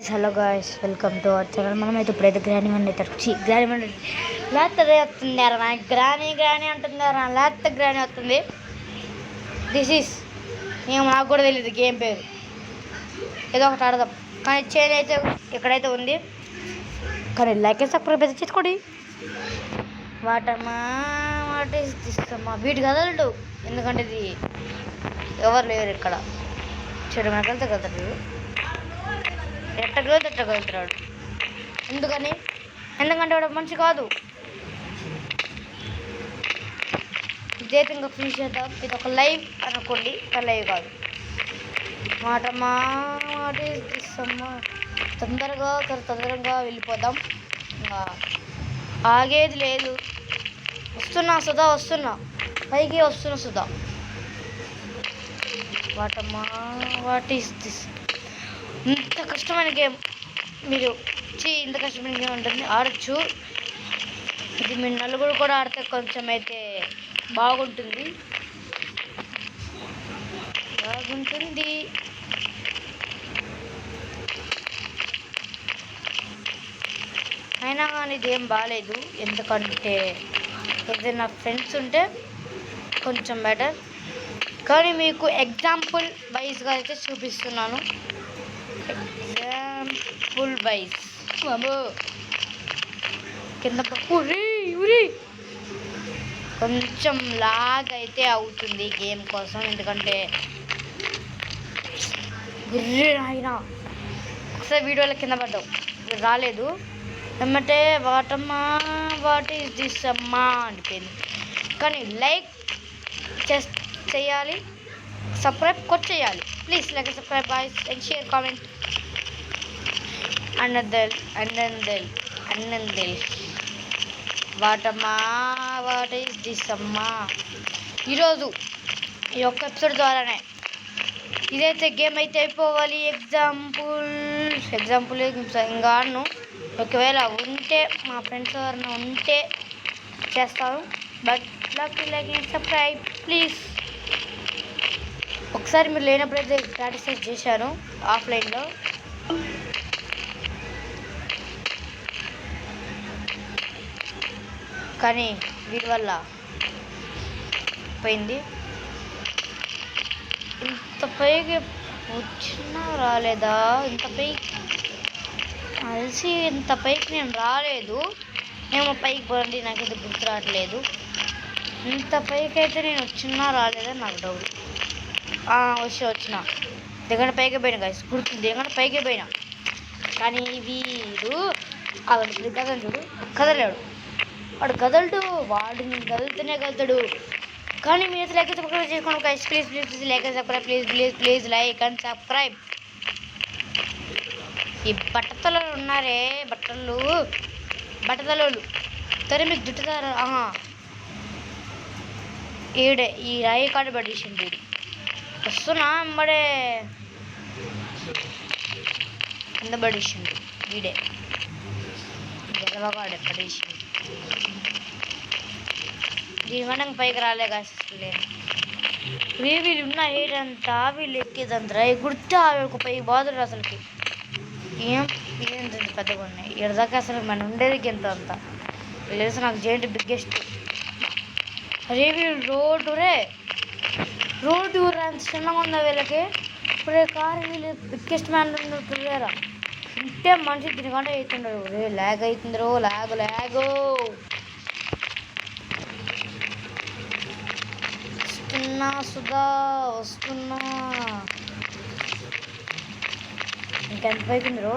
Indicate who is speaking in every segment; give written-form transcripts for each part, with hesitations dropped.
Speaker 1: Hello guys, welcome to our channel. మనమైతే ఇప్పుడైతే granny one అయితే గ్రానీ వన్ లేకపోతే వస్తుంది అరా గ్రానీ అంటుందారా లేకపోతే గ్రానీ వస్తుంది. దిస్ ఈస్ నాకు కూడా తెలియదు గేమ్ పేరు, ఏదో ఒకటి ఆడదాం. కానీ చైన్ అయితే ఎక్కడైతే ఉంది, కానీ లైక్ అండ్ సబ్స్క్రైబ్ అయితే చేసుకోండి. వాటమ్మా వాట్ ఈస్ తీస్తామా వీటి కదలడు, ఎందుకంటే ఇది ఎవరు లేరు ఇక్కడ. చెడు మనకలితే కదలడు, ఎట్టగలుగుతాడు. ఎందుకంటే వాడు మంచి కాదు. ఇదైతే ఇంకా ఫినిష్ చేద్దాం. ఇది ఒక లైవ్ అనుకోండి, లైవ్ కాదు. మాటమ్మా మాట తీస్తామా తొందరగా వెళ్ళిపోదాం. ఇంకా ఆగేది లేదు. వస్తున్నా పైకి వస్తున్నా సుధా. వాటమ్మా వాట్ ఈస్ దిస్. ఇంత కష్టమైన గేమ్ మీరు ఇంత కష్టమైన గేమ్ ఉంటుంది, ఆడచ్చు. ఇది మీరు నలుగురు కూడా ఆడితే కొంచెం అయితే బాగుంటుంది. అయినా కానీ ఇది ఏం బాగాలేదు, ఎందుకంటే ఏదైనా ఫ్రెండ్స్ ఉంటే కొంచెం బెటర్. కానీ మీకు ఎగ్జాంపుల్ వైజ్గా అయితే చూపిస్తున్నాను. ఎగ్జాంపుల్ వైజ్ కింద కొంచెం లాగ్ అయితే అవుతుంది గేమ్ కోసం, ఎందుకంటే అయినా ఒకసారి వీడియోలో కింద పడ్డావు రాలేదు. ఏమంటే వాటమ్మా వాట్ ఈస్ దిస్ అమ్మా అనిపోయింది. కానీ లైక్ చేయాలి, సబ్స్క్రైబ్ చేయాలి. Please like subscribe boys and share comment. అన్నందల్ వాటమ్మా వాట్ ఈస్ దిస్ అమ్మా. ఈరోజు ఈ ఒక్క ఎపిసోడ్ ద్వారానే ఇదైతే గేమ్ అయితే అయిపోవాలి. ఎగ్జాంపుల్ ఇంకా ఆడను. ఒకవేళ ఉంటే మా ఫ్రెండ్స్ ఎవరైనా ఉంటే చేస్తాను. But like subscribe please. ఒకసారి మీరు లేనప్పుడైతే ప్రాక్టీస్ చేశాను ఆఫ్లైన్లో. కానీ వీటి వల్ల పోయింది. ఇంత పైకి వచ్చినా రాలేదా? ఇంత పైకి నేను రాలేదు. ఏమో పైకి పోండి, నాకైతే గుర్తు రావట్లేదు. ఇంత పైకి అయితే నేను వచ్చినా రాలేదా నాకు డౌట్. వచ్చిన దగ్గర పైకి పోయినా గాయస్, గుర్తుంది. దగ్గర పైకి పోయినా, కానీ వీడు అతను చూడు కదలేడు. వాడు కదలడు, వాడిని కదులుతూనే కలుతాడు. కానీ మీరు లైక్ సబ్స్క్రైబ్ చేసుకోండి guys, please like subscribe please like and subscribe. ఈ బట్టతలు ఉన్నారే, బట్టతలోళ్ళు సరే మీకు జుట్టుతారు. ఈడే ఈ రాయి కార్డు పడేసింది. వస్తున్నా ఎంబడే కింద పడేసిండు. ఈడే గెలవగాడే పడేసిండు. దీనివల్ల పైకి రాలే కాదు. వీళ్ళు ఉన్న ఏడంతా వీళ్ళు ఎక్కేదంతా ఎగుడితే ఒక పైకి బాధలు అసలుకి ఏం పెద్దగా ఉన్నాయి. ఎడదాకా అసలు మనం ఉండేది ఎంత అంతా తెలుసు నాకు. జైంట్ బిగ్గెస్ట్ అరే వీళ్ళు రోడ్డు అంత చిన్నగా ఉందా వీళ్ళకి. ఇప్పుడే కారు వీళ్ళు బిగ్గెస్ట్ మ్యాన్ ఉన్నట్టురా ఉంటే మనిషి దీనికంటే అవుతుండడు. ల్యాగ్ అవుతుందిరో లాగు వస్తున్నా. ఇంకెంత పైకి ఉందిరో.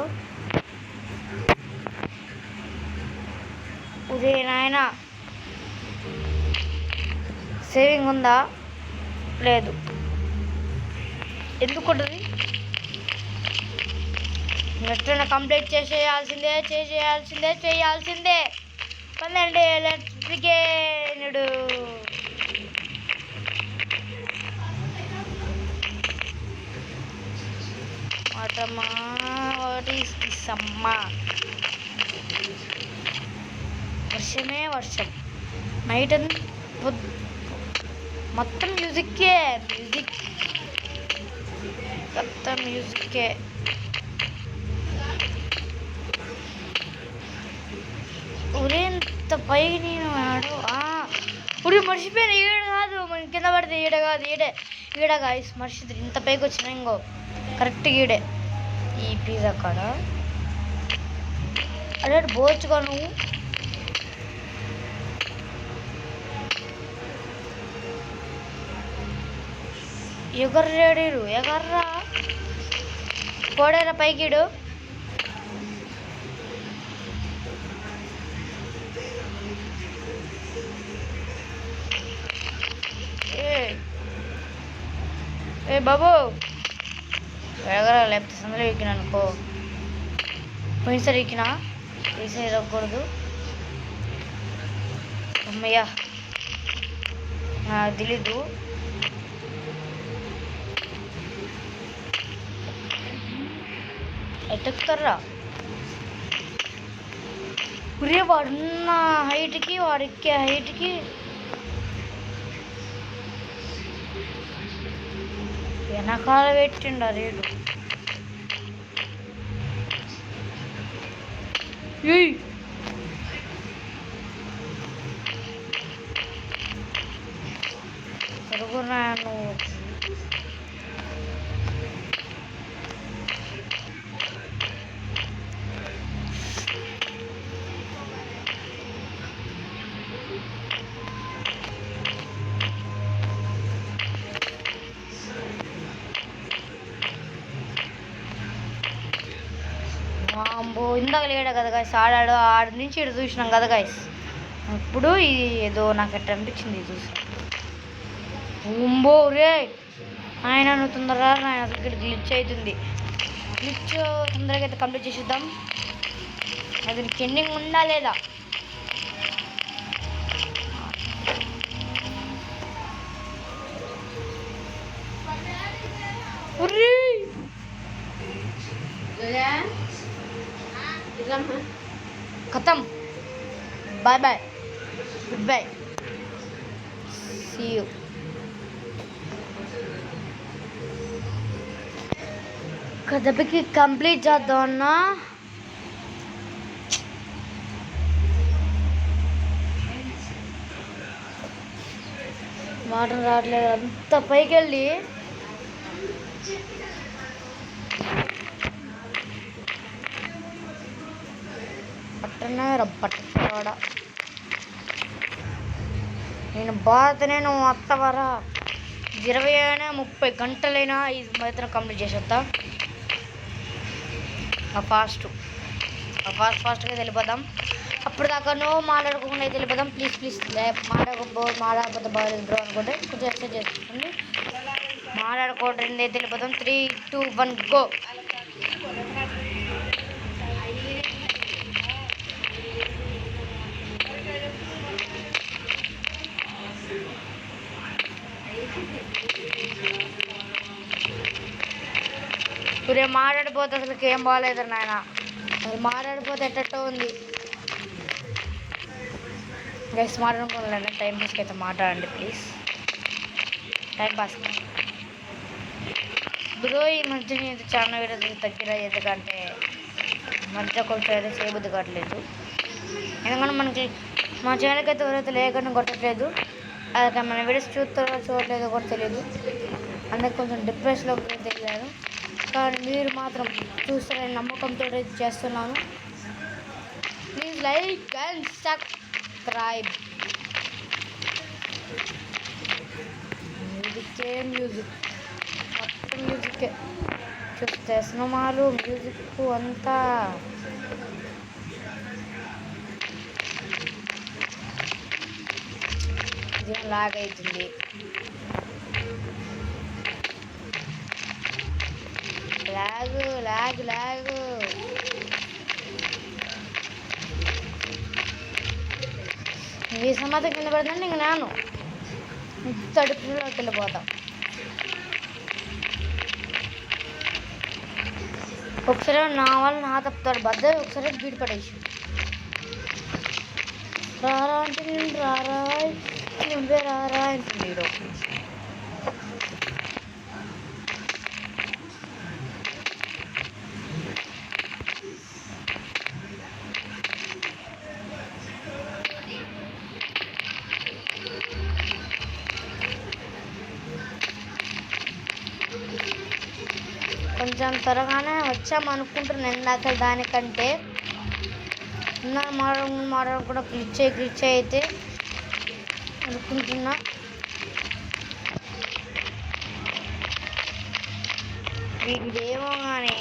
Speaker 1: ఉదే నాయన సేవింగ్ ఉందా? లేదు. ఎందుకు ఉంటుంది? నెట్న కంప్లీట్ చేయాల్సిందే. పదండి ఎలక్ట్రికేనుడు. వాటమ్మా వాట్ ఈస్ దిస్ అమ్మా. వర్షం నైట్ మొత్తం మ్యూజిక్కే. మొత్తం మ్యూజిక్కే. పైకి నేను ఇప్పుడు మర్చిపోయిన ఈడ కాదు, మన కింద పడితే ఈడ కాదు, ఈడ గాయస్ మర్చిపోతే ఇంత పైకి వచ్చిన ఇంకో కరెక్ట్ ఈడే ఈ పిజ్జా కాడ. అదే బోచుగా నువ్వు ఎగర్రాడీరు ఎగర్రా పోడేరా పైకిడు. ఏ బాబు ఎగరా, లేకపోతే సందులో ఎక్కినా అనుకో. పోయినసారి ఎక్కినా, ఈసారి ఎరగకూడదు. అమ్మయ్యా నాకు తెలీదు. ఎట్టుకుతారా ఒరే, వాడున్న హైట్కి వాడు ఎక్కే హైట్కి వెనకాల పెట్టిండ రేడు. పెరుగున్నా నువ్వు ఇందాక లేడా కదా గాయస్, ఆడాడు ఆడి నుంచి ఇటు చూసినాం కదా గాయస్. ఇప్పుడు ఇది ఏదో నాకు ఎట్లా అనిపించింది చూసి. రే ఆయన నువ్వు తొందరగా, ఆయన అసలు ఇక్కడ గ్లిచ్ అవుతుంది. గ్లిచ్ తొందరగా అయితే కంప్లీట్ చేసేద్దాం. అది ఎండింగ్ ఉందా లేదా? खत्म. Bye bye, good bye, see you. కథకి కంప్లీట్ చేద్దాం అన్నా. వాటర్ రావట్లేదు అంత పైకి వెళ్ళి. పట్టవాడ నేను బాధనే, నువ్వు అత్తవరా. 20 అయినా 30 గంటలైనా ఈ మాత్రం కంప్లీట్ చేసేద్దాం. ఫాస్ట్గా వెళ్ళిపోదాం. అప్పుడు దాకా నువ్వు మాట్లాడుకోకుండా అయితే వెళ్ళిపోదాం. ప్లీజ్ మాట్లాడకపోతే బాగలేదు బ్రో అనుకుంటే కొంచెం ఎక్సైజ్ చేసుకోండి. మాట్లాడుకోవడం అయితే వెళ్ళిపోదాం. 3, 2, 1 గో. ఇప్పుడు మాట్లాడిపోతే అసలుకి ఏం బాగాలేదు నాయన. అది మాట్లాడిపోతే ఎట్టో ఉంది గైస్. మాట్లాడుకోవాలంటే టైం పాస్కి అయితే మాట్లాడండి ప్లీజ్. Time pass bro. ఈ మధ్య నేను చాలా వీడియోస్ తగ్గిరా, ఎందుకంటే మధ్య కొంచెం అయితే చేయబుద్ధి కావట్లేదు. ఎందుకంటే మనకి మా ఛానల్కి అయితే ఎవరైతే లేకుండా కొట్టట్లేదు, అదే మన వీడియోస్ చూడట్లేదో కూడా తెలియదు. అందుకే కొంచెం డిప్రెషన్లోకి అయితే వెళ్ళాను. కానీ మీరు మాత్రం చూస్తారని నమ్మకంతో చేస్తున్నాను. Please like and subscribe. Music మొత్తం మ్యూజిక్కే చూస్తే సినిమాలు మ్యూజిక్ అంతా. ఇదేం లాగ్ అవుతుంది. లాగు ఈ సమాధి కింద పడుతుందంటే ఇంక నేను తడుపులోకి వెళ్ళిపోతాం. ఒకసారి నా వాళ్ళు నా తప్పుతాడు బద్ద, ఒకసారి బీడి పడేసి రారా అంటే నేను రారా నువ్వే రారా అంటుంది. కొంచెం త్వరగానే వచ్చామనుకుంటున్నాను. ఇందాక దానికంటే మాడడం కూడా గ్లిచ్ అయితే అనుకుంటున్నా. ఇదేమో కానీ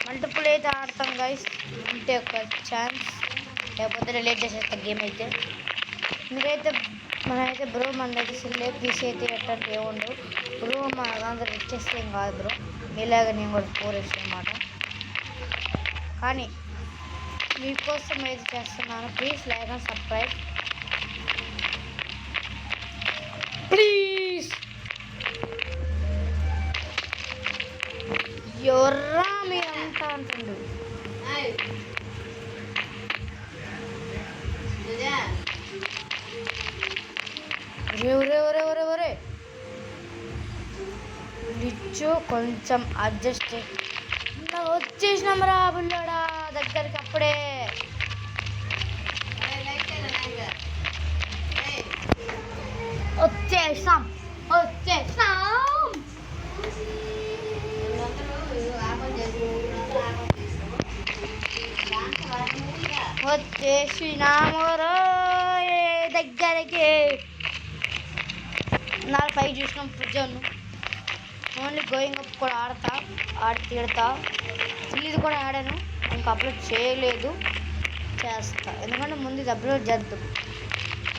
Speaker 1: మల్టిపుల్ అయితే ఆడతాం గైస్, ఉంటే ఒక ఛాన్స్, లేకపోతే రిలేట్ చేసేస్తాం గేమ్ అయితే. మనమైతే బ్రో మనదైతే సిల్లే పీసీ అయితే ఎట్టంటే ఏముండవు బ్రో, మన దాంట్లో రిచ్చేస్తే ఏం కాదు బ్రో. మీలాగా నేను కూడా 4 అనమాట. కానీ మీకోసం అయితే చేస్తున్నాను. Please like and subscribe please. ఎవర్రా మీరంతా అంటుండు. ఒరే లిచ్చు కొంచెం అడ్జస్ట్ వచ్చేసినాం రా బుల్లోడా దగ్గరికి అప్పుడే. వచ్చేసాం వచ్చేసినాము దగ్గరికి. 5 చూసినాం పూజను. ఓన్లీ గోయింగ్ అప్ కూడా ఆడి తీడతా. ఇది కూడా ఆడాను, ఇంకా అప్లోడ్ చేయలేదు, చేస్తా. ఎందుకంటే ముందు ఇది అప్లోడ్ చేద్దాం.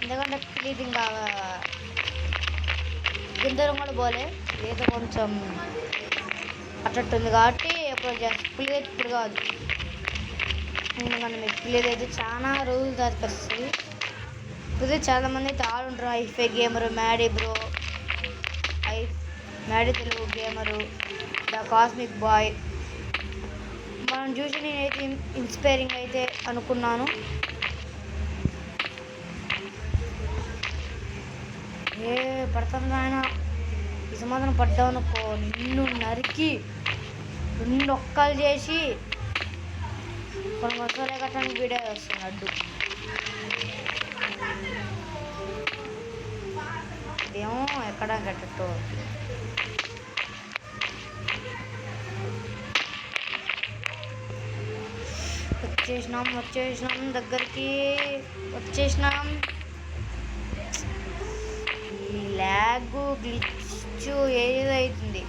Speaker 1: ఎందుకంటే ప్లీజ్ ఇంకా గిందరం కూడా పోలే, ఏదో కొంచెం అట్టట్టుంది కాబట్టి అప్లోడ్ చేస్తాం. ప్లీజ్ ఇప్పుడు కాదు, ఎందుకంటే మీకు ప్లీజ్ అయితే చాలా రోజులు దానికి వస్తుంది. ఇప్పుడు చాలామంది అయితే ఆడుంటారు. ఐఫై gamer, Maddy bro, Maddy Telugu gamer, the cosmic boy. మనం చూసి నేనైతే ఇన్స్పైరింగ్ అయితే అనుకున్నాను. పడుతుంది ఆయన ఈ సంవత్సరం పడ్డావు అనుకో, నిన్ను నరికి 2 ఒక్కలు చేసి కొన్ని వస్తువులే కట్టడానికి వీడియో వస్తుంది అడ్డు. ఇదేమో ఎక్కడ కట్టట్టు. వచ్చేసినాం దగ్గరికి వచ్చేసినాం. ఈ ల్యాగ్ గ్లిచ్ ఏదో అవుతుంది.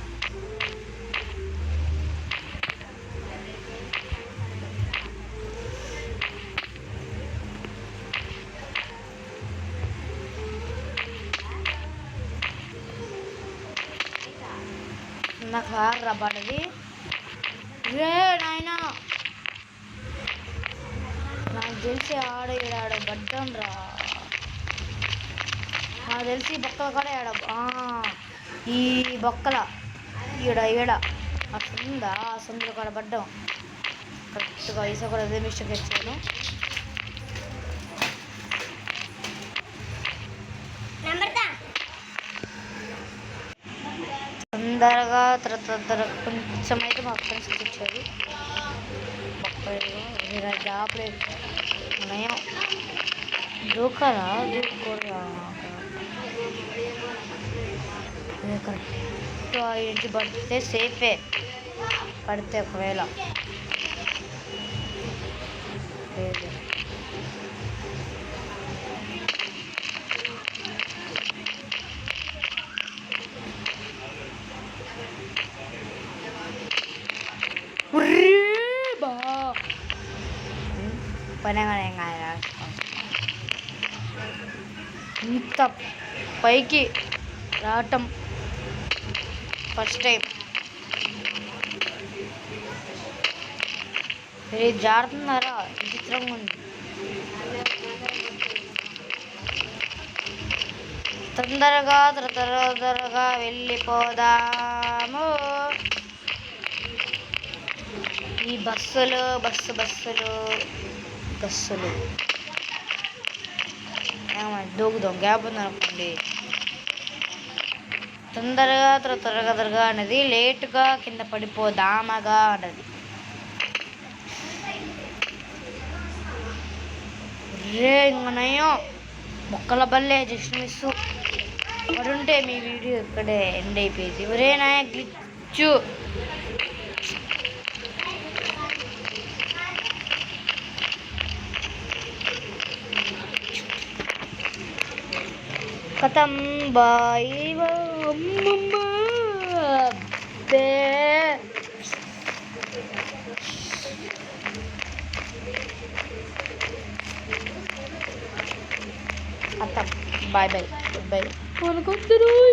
Speaker 1: నాకు రా పడది రే నాయనా. నాకు తెలిసి ఆడ గడ్డం రా, నాకు తెలిసి బొక్కల కూడా ఈ బొక్కల ఈడ అట్లుందా ఆ సందులో కూడా పడ్డాం కరెక్ట్గా. ఈసా కూడా అదే మిస్టేక్ ఇచ్చాను. తొందరగా కొంచెం అయితే మా ఫ్రెండ్స్ ఇచ్చారు. జాబ్లేదు నయం దూకరా కరెక్ట్ ఇంటి పడితే సేఫే. పడితే ఒకవేళ లేదు పనగానే ఇంత పైకి రావటం ఫస్ట్ టైం. మీరు జారుతున్నారా? విచిత్రంగా ఉంది. తొందరగా వెళ్ళిపోదాము. ఈ బస్సులు దూకుదాం, గ్యాప్ ఉంది అనుకోండి. త్వరగా అనేది లేటుగా కింద పడిపోదామగా అన్నది. ఇంకనయ్యో మొక్కల బల్లే జస్ట్ మిస్ పడుంటే మీ వీడియో ఇక్కడే ఎండ్ అయిపోయింది. ఒరే నాయ చూ కథం బాయ్ అమ్మమ్మ బే కథం బాయ్ బాయ్ గుడ్ బై అనుకుంటారు.